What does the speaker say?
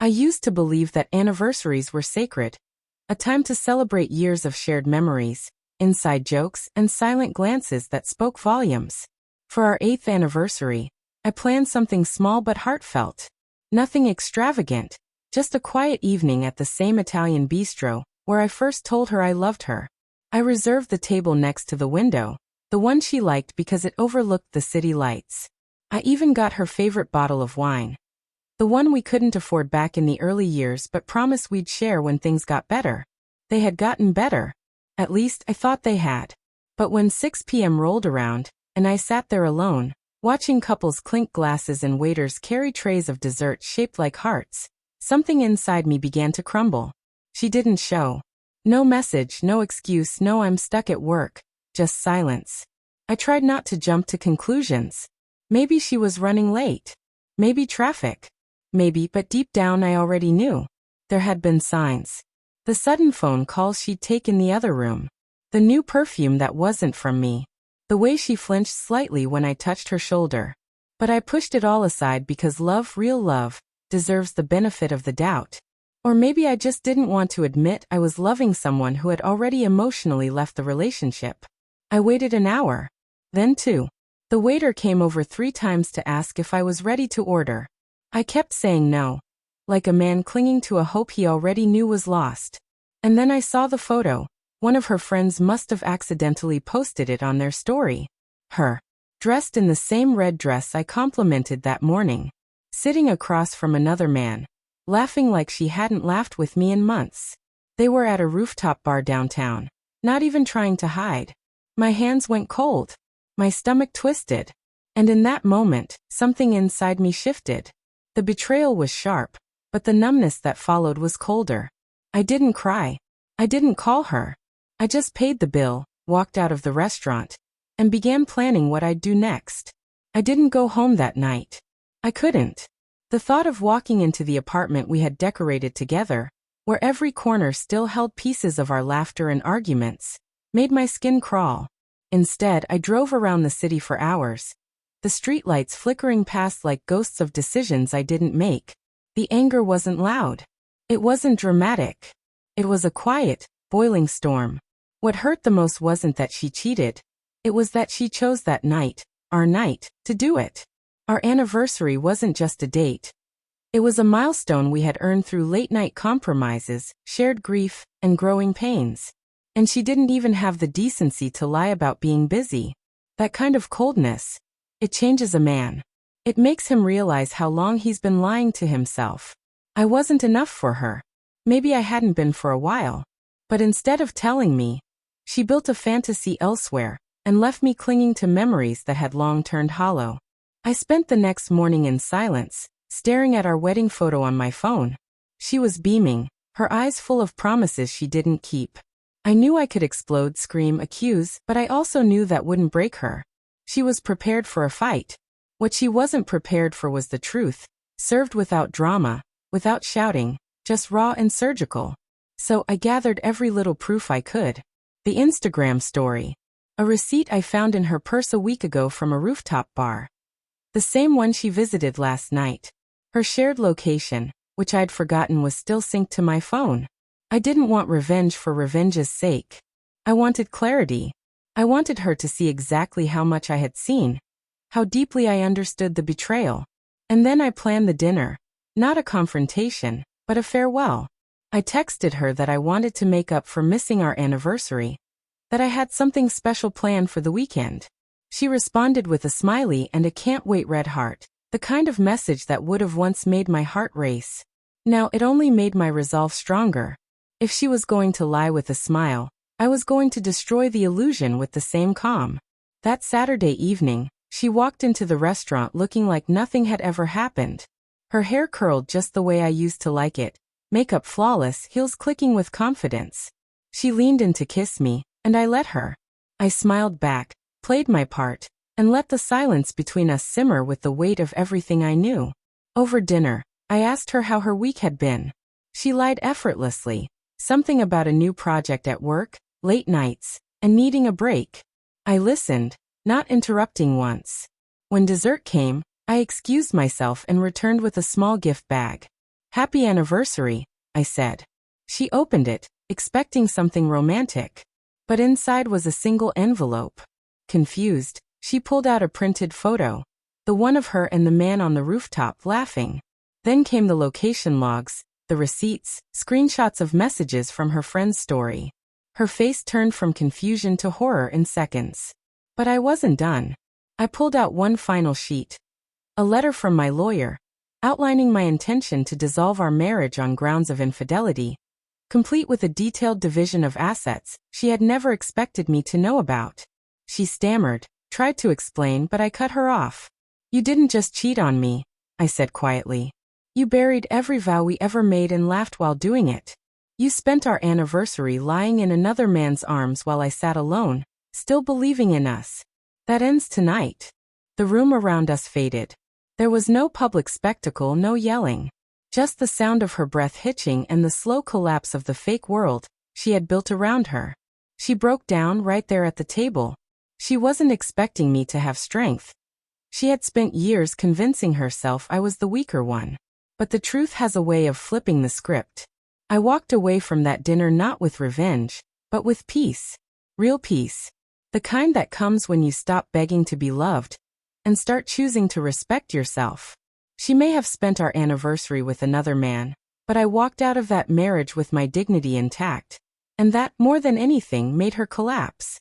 I used to believe that anniversaries were sacred, a time to celebrate years of shared memories, inside jokes, and silent glances that spoke volumes. For our 8th anniversary, I planned something small but heartfelt. Nothing extravagant, just a quiet evening at the same Italian bistro where I first told her I loved her. I reserved the table next to the window, the one she liked because it overlooked the city lights. I even got her favorite bottle of wine. The one we couldn't afford back in the early years but promised we'd share when things got better. They had gotten better. At least I thought they had. But when 6 p.m. rolled around, and I sat there alone, watching couples clink glasses and waiters carry trays of dessert shaped like hearts, something inside me began to crumble. She didn't show. No message, no excuse, no I'm stuck at work, just silence. I tried not to jump to conclusions. Maybe she was running late. Maybe traffic. Maybe, but deep down I already knew. There had been signs. The sudden phone calls she'd taken the other room. The new perfume that wasn't from me. The way she flinched slightly when I touched her shoulder. But I pushed it all aside because love, real love, deserves the benefit of the doubt. Or maybe I just didn't want to admit I was loving someone who had already emotionally left the relationship. I waited an hour. Then 2. The waiter came over 3 times to ask if I was ready to order. I kept saying no, like a man clinging to a hope he already knew was lost. And then I saw the photo. One of her friends must have accidentally posted it on their story. Her, dressed in the same red dress I complimented that morning, sitting across from another man, laughing like she hadn't laughed with me in months. They were at a rooftop bar downtown, not even trying to hide. My hands went cold. My stomach twisted. And in that moment, something inside me shifted. The betrayal was sharp, but the numbness that followed was colder. I didn't cry. I didn't call her. I just paid the bill, walked out of the restaurant, and began planning what I'd do next. I didn't go home that night. I couldn't. The thought of walking into the apartment we had decorated together, where every corner still held pieces of our laughter and arguments, made my skin crawl. Instead, I drove around the city for hours, the streetlights flickering past like ghosts of decisions I didn't make. The anger wasn't loud. It wasn't dramatic. It was a quiet, boiling storm. What hurt the most wasn't that she cheated. It was that she chose that night, our night, to do it. Our anniversary wasn't just a date. It was a milestone we had earned through late-night compromises, shared grief, and growing pains. And she didn't even have the decency to lie about being busy. That kind of coldness, it changes a man. It makes him realize how long he's been lying to himself. I wasn't enough for her. Maybe I hadn't been for a while. But instead of telling me, she built a fantasy elsewhere and left me clinging to memories that had long turned hollow. I spent the next morning in silence, staring at our wedding photo on my phone. She was beaming, her eyes full of promises she didn't keep. I knew I could explode, scream, accuse, but I also knew that wouldn't break her. She was prepared for a fight. What she wasn't prepared for was the truth, served without drama, without shouting, just raw and surgical. So I gathered every little proof I could. The Instagram story. A receipt I found in her purse a week ago from a rooftop bar. The same one she visited last night. Her shared location, which I'd forgotten was still synced to my phone. I didn't want revenge for revenge's sake. I wanted clarity. I wanted her to see exactly how much I had seen, how deeply I understood the betrayal. And then I planned the dinner. Not a confrontation, but a farewell. I texted her that I wanted to make up for missing our anniversary, that I had something special planned for the weekend. She responded with a smiley and a can't wait red heart, the kind of message that would have once made my heart race. Now it only made my resolve stronger. If she was going to lie with a smile, I was going to destroy the illusion with the same calm. That Saturday evening, she walked into the restaurant looking like nothing had ever happened. Her hair curled just the way I used to like it, makeup flawless, heels clicking with confidence. She leaned in to kiss me, and I let her. I smiled back, played my part, and let the silence between us simmer with the weight of everything I knew. Over dinner, I asked her how her week had been. She lied effortlessly. Something about a new project at work, late nights, and needing a break. I listened, not interrupting once. When dessert came, I excused myself and returned with a small gift bag. Happy anniversary, I said. She opened it, expecting something romantic. But inside was a single envelope. Confused, she pulled out a printed photo. The one of her and the man on the rooftop laughing. Then came the location logs, the receipts, screenshots of messages from her friend's story. Her face turned from confusion to horror in seconds. But I wasn't done. I pulled out one final sheet. A letter from my lawyer, outlining my intention to dissolve our marriage on grounds of infidelity, complete with a detailed division of assets she had never expected me to know about. She stammered, tried to explain, but I cut her off. You didn't just cheat on me, I said quietly. You buried every vow we ever made and laughed while doing it. You spent our anniversary lying in another man's arms while I sat alone, still believing in us. That ends tonight. The room around us faded. There was no public spectacle, no yelling. Just the sound of her breath hitching and the slow collapse of the fake world she had built around her. She broke down right there at the table. She wasn't expecting me to have strength. She had spent years convincing herself I was the weaker one. But the truth has a way of flipping the script. I walked away from that dinner not with revenge, but with peace. Real peace. The kind that comes when you stop begging to be loved and start choosing to respect yourself. She may have spent our anniversary with another man, but I walked out of that marriage with my dignity intact. And that, more than anything, made her collapse.